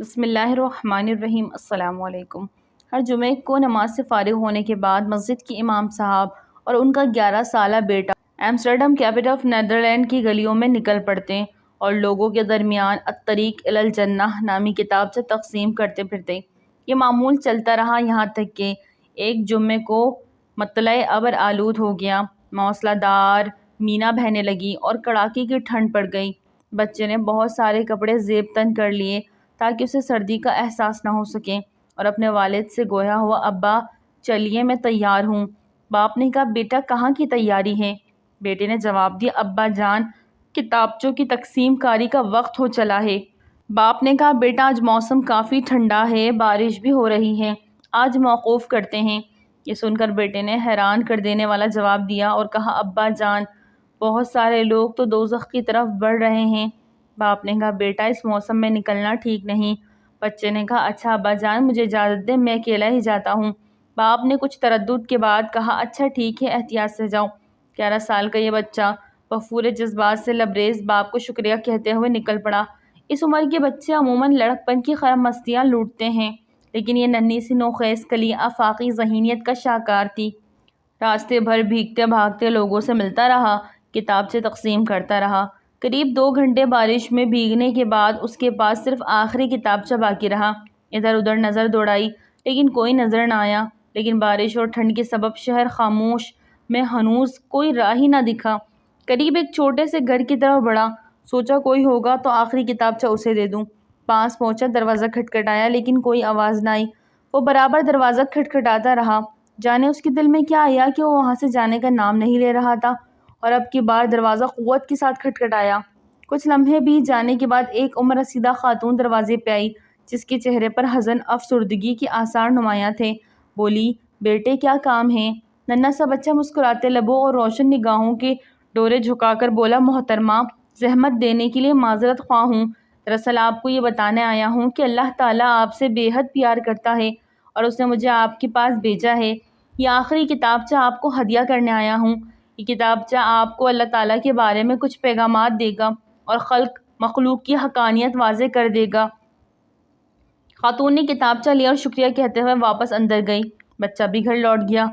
بسم اللہ الرحمن الرحیم۔ السلام علیکم۔ ہر جمعے کو نماز سے فارغ ہونے کے بعد مسجد کے امام صاحب اور ان کا 11 سالہ بیٹا ایمسٹرڈم کیپٹل آف نیدرلینڈ کی گلیوں میں نکل پڑتے اور لوگوں کے درمیان الطریق الی الجنہ نامی کتابچہ تقسیم کرتے پھرتے۔ یہ معمول چلتا رہا یہاں تک کہ ایک جمعے کو مطلع ابر آلود ہو گیا، موسلا دھار مینا بہنے لگی اور کڑاکے کی ٹھنڈ پڑ گئی۔ بچے نے بہت سارے کپڑے زیب تن کر لیے تاکہ اسے سردی کا احساس نہ ہو سکے، اور اپنے والد سے گویا ہوا، ابا چلیے میں تیار ہوں۔ باپ نے کہا، بیٹا کہاں کی تیاری ہے؟ بیٹے نے جواب دیا، ابا جان کتابچوں کی تقسیم کاری کا وقت ہو چلا ہے۔ باپ نے کہا، بیٹا آج موسم کافی ٹھنڈا ہے، بارش بھی ہو رہی ہے، آج موقوف کرتے ہیں۔ یہ سن کر بیٹے نے حیران کر دینے والا جواب دیا اور کہا، ابا جان بہت سارے لوگ تو دوزخ کی طرف بڑھ رہے ہیں۔ باپ نے کہا، بیٹا اس موسم میں نکلنا ٹھیک نہیں۔ بچے نے کہا، اچھا ابا جان مجھے اجازت دیں، میں اکیلا ہی جاتا ہوں۔ باپ نے کچھ تردد کے بعد کہا، اچھا ٹھیک ہے، احتیاط سے جاؤ۔ 11 سال کا یہ بچہ بفور جذبات سے لبریز باپ کو شکریہ کہتے ہوئے نکل پڑا۔ اس عمر کے بچے عموماً لڑک پن کی خرم مستیاں لوٹتے ہیں، لیکن یہ ننھی سی نوخیز کلی آفاقی ذہنیت کا شاہکار تھی۔ راستے بھر بھیگتے بھاگتے لوگوں سے ملتا رہا، کتابچے تقسیم کرتا رہا۔ قریب 2 گھنٹے بارش میں بھیگنے کے بعد اس کے پاس صرف آخری کتابچہ باقی رہا۔ ادھر ادھر نظر دوڑائی لیکن کوئی نظر نہ آیا، لیکن بارش اور ٹھنڈ کے سبب شہر خاموش میں ہنوز کوئی راہ ہی نہ دکھا۔ قریب ایک چھوٹے سے گھر کی طرف بڑھا، سوچا کوئی ہوگا تو آخری کتابچہ اسے دے دوں۔ پاس پہنچا، دروازہ کھٹکھٹایا لیکن کوئی آواز نہ آئی۔ وہ برابر دروازہ کھٹکھٹاتا رہا، جانے اس کے دل میں کیا آیا کہ وہ وہاں سے جانے کا نام نہیں لے رہا تھا، اور اب کی بار دروازہ قوت کے ساتھ کھٹکھٹایا۔ کچھ لمحے بیت جانے کے بعد ایک عمر رسیدہ خاتون دروازے پہ آئی، جس کے چہرے پر حزن افسردگی کے آثار نمایاں تھے۔ بولی، بیٹے کیا کام ہے؟ ننھا سا بچہ مسکراتے لبوں اور روشن نگاہوں کے ڈورے جھکا کر بولا، محترمہ زحمت دینے کے لیے معذرت خواہ ہوں، دراصل آپ کو یہ بتانے آیا ہوں کہ اللہ تعالیٰ آپ سے بے حد پیار کرتا ہے اور اس نے مجھے آپ کے پاس بھیجا ہے۔ یہ آخری کتابچہ آپ کو ہدیہ کرنے آیا ہوں۔ یہ کتابچہ آپ کو اللہ تعالیٰ کے بارے میں کچھ پیغامات دے گا اور مخلوق کی حقانیت واضح کر دے گا۔ خاتون نے کتابچہ لیا اور شکریہ کہتے ہوئے واپس اندر گئی۔ بچہ بھی گھر لوٹ گیا۔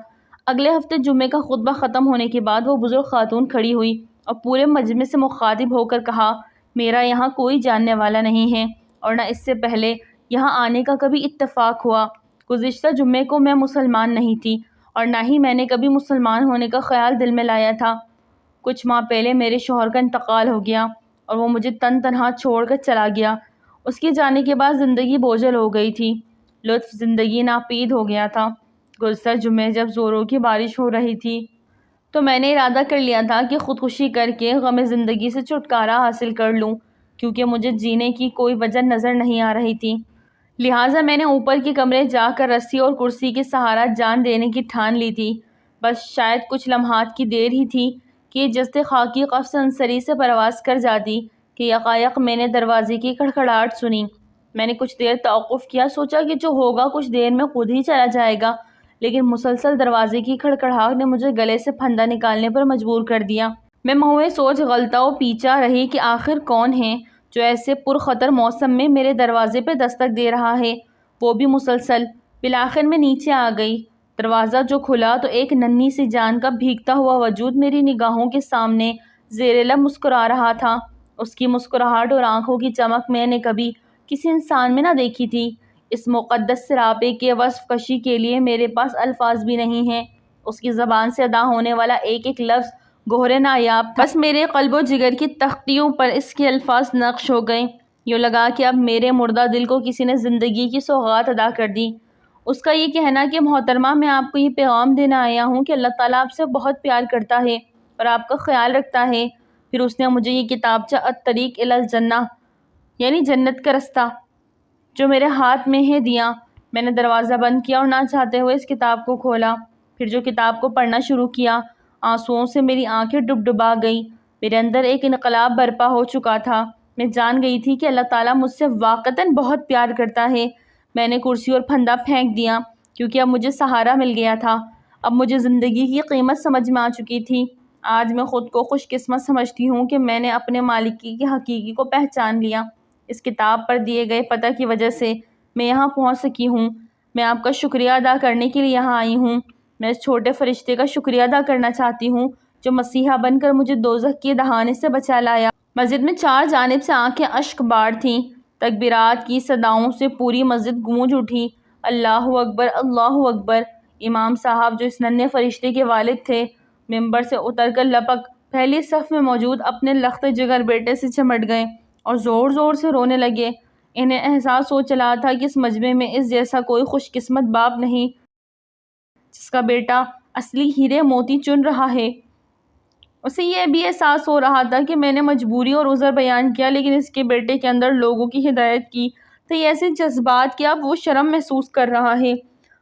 اگلے ہفتے جمعے کا خطبہ ختم ہونے کے بعد وہ بزرگ خاتون کھڑی ہوئی اور پورے مجمع سے مخاطب ہو کر کہا، میرا یہاں کوئی جاننے والا نہیں ہے اور نہ اس سے پہلے یہاں آنے کا کبھی اتفاق ہوا۔ گزشتہ جمعے کو میں مسلمان نہیں تھی اور نہ ہی میں نے کبھی مسلمان ہونے کا خیال دل میں لایا تھا۔ کچھ ماہ پہلے میرے شوہر کا انتقال ہو گیا اور وہ مجھے تنہا چھوڑ کر چلا گیا۔ اس کے جانے کے بعد زندگی بوجھل ہو گئی تھی، لطف زندگی ناپید ہو گیا تھا۔ گزشتہ جمعے جب زوروں کی بارش ہو رہی تھی تو میں نے ارادہ کر لیا تھا کہ خودکشی کر کے غم زندگی سے چھٹکارا حاصل کر لوں، کیونکہ مجھے جینے کی کوئی وجہ نظر نہیں آ رہی تھی۔ لہٰذا میں نے اوپر کے کمرے جا کر رسی اور کرسی کے سہارا جان دینے کی ٹھان لی تھی۔ بس شاید کچھ لمحات کی دیر ہی تھی کہ جست خاکی قفس انصری سے پرواز کر جاتی کہ یکایک میں نے دروازے کی کھڑکھڑاہٹ سنی۔ میں نے کچھ دیر توقف کیا، سوچا کہ جو ہوگا کچھ دیر میں خود ہی چلا جائے گا، لیکن مسلسل دروازے کی کھڑکھڑاہٹ نے مجھے گلے سے پھندا نکالنے پر مجبور کر دیا۔ میں مہوئے سوچ غلطہ و پیچا رہی کہ آخر کون ہے جو ایسے پرخطر موسم میں میرے دروازے پہ دستک دے رہا ہے، وہ بھی مسلسل۔ بالآخر میں نیچے آ گئی۔ دروازہ جو کھلا تو ایک ننھی سی جان کا بھیگتا ہوا وجود میری نگاہوں کے سامنے زیر لب مسکرا رہا تھا۔ اس کی مسکراہٹ اور آنکھوں کی چمک میں نے کبھی کسی انسان میں نہ دیکھی تھی۔ اس مقدس سراپے کے وصف کشی کے لیے میرے پاس الفاظ بھی نہیں ہیں۔ اس کی زبان سے ادا ہونے والا ایک ایک لفظ گوہر نایاب تھا، بس میرے قلب و جگر کی تختیوں پر اس کے الفاظ نقش ہو گئے۔ یوں لگا کہ اب میرے مردہ دل کو کسی نے زندگی کی سوغات ادا کر دی۔ اس کا یہ کہنا کہ محترمہ میں آپ کو یہ پیغام دینا آیا ہوں کہ اللہ تعالیٰ آپ سے بہت پیار کرتا ہے اور آپ کا خیال رکھتا ہے۔ پھر اس نے مجھے یہ کتابچہ الطریق الی الجنہ یعنی جنت کا رستہ جو میرے ہاتھ میں ہے دیا۔ میں نے دروازہ بند کیا اور نہ چاہتے ہوئے اس کتاب کو کھولا، پھر جو کتاب کو پڑھنا شروع کیا، آنسوؤں سے میری آنکھیں ڈبڈبا گئیں۔ میرے اندر ایک انقلاب برپا ہو چکا تھا۔ میں جان گئی تھی کہ اللہ تعالیٰ مجھ سے واقعتاً بہت پیار کرتا ہے۔ میں نے کرسی اور پھندا پھینک دیا کیونکہ اب مجھے سہارا مل گیا تھا۔ اب مجھے زندگی کی قیمت سمجھ میں آ چکی تھی۔ آج میں خود کو خوش قسمت سمجھتی ہوں کہ میں نے اپنے مالک کی حقیقی کو پہچان لیا۔ اس کتاب پر دیے گئے پتہ کی وجہ سے میں یہاں پہنچ سکی ہوں۔ میں آپ کا شکریہ ادا کرنے کے لیے یہاں آئی ہوں۔ میں اس چھوٹے فرشتے کا شکریہ ادا کرنا چاہتی ہوں جو مسیحا بن کر مجھے دوزخ کے دہانے سے بچا لایا۔ مسجد میں چار جانب سے آنکھیں اشک باڑ تھیں۔ تکبیرات کی صداؤں سے پوری مسجد گونج اٹھی۔ اللہ اکبر، اللہ اکبر۔ امام صاحب جو اس ننھے فرشتے کے والد تھے ممبر سے اتر کر لپک پہلی صف میں موجود اپنے لخت جگر بیٹے سے چمٹ گئے اور زور زور سے رونے لگے۔ انہیں احساس ہو چلا تھا کہ اس مجمع میں اس جیسا کوئی خوش قسمت باپ نہیں جس کا بیٹا اصلی ہیرے موتی چن رہا ہے۔ اسے یہ بھی احساس ہو رہا تھا کہ میں نے مجبوری اور عذر بیان کیا لیکن اس کے بیٹے کے اندر لوگوں کی ہدایت کی تو یہ ایسے جذبات کہ اب وہ شرم محسوس کر رہا ہے۔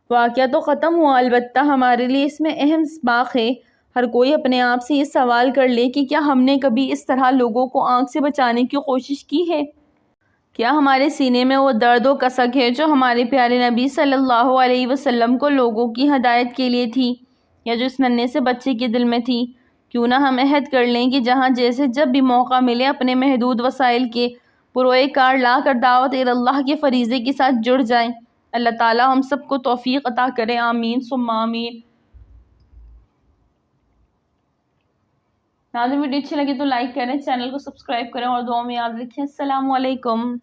واقعہ تو ختم ہوا، البتہ ہمارے لیے اس میں اہم سباق ہے۔ ہر کوئی اپنے آپ سے یہ سوال کر لے کہ کیا ہم نے کبھی اس طرح لوگوں کو آنکھ سے بچانے کی کوشش کی ہے؟ کیا ہمارے سینے میں وہ درد و کسک ہے جو ہمارے پیارے نبی صلی اللہ علیہ وسلم کو لوگوں کی ہدایت کے لیے تھی یا جو اس ننھے سے بچے کے دل میں تھی؟ کیوں نہ ہم عہد کر لیں کہ جہاں جیسے جب بھی موقع ملے اپنے محدود وسائل کے پروئے کار لا کر دعوت اللہ کے فریضے کے ساتھ جڑ جائیں۔ اللہ تعالیٰ ہم سب کو توفیق عطا کرے، آمین ثم آمین۔ ناظرین ویڈیو اچھی لگے تو لائک کریں، چینل کو سبسکرائب کریں اور دعاؤں میں یاد رکھیں۔ السلام علیکم۔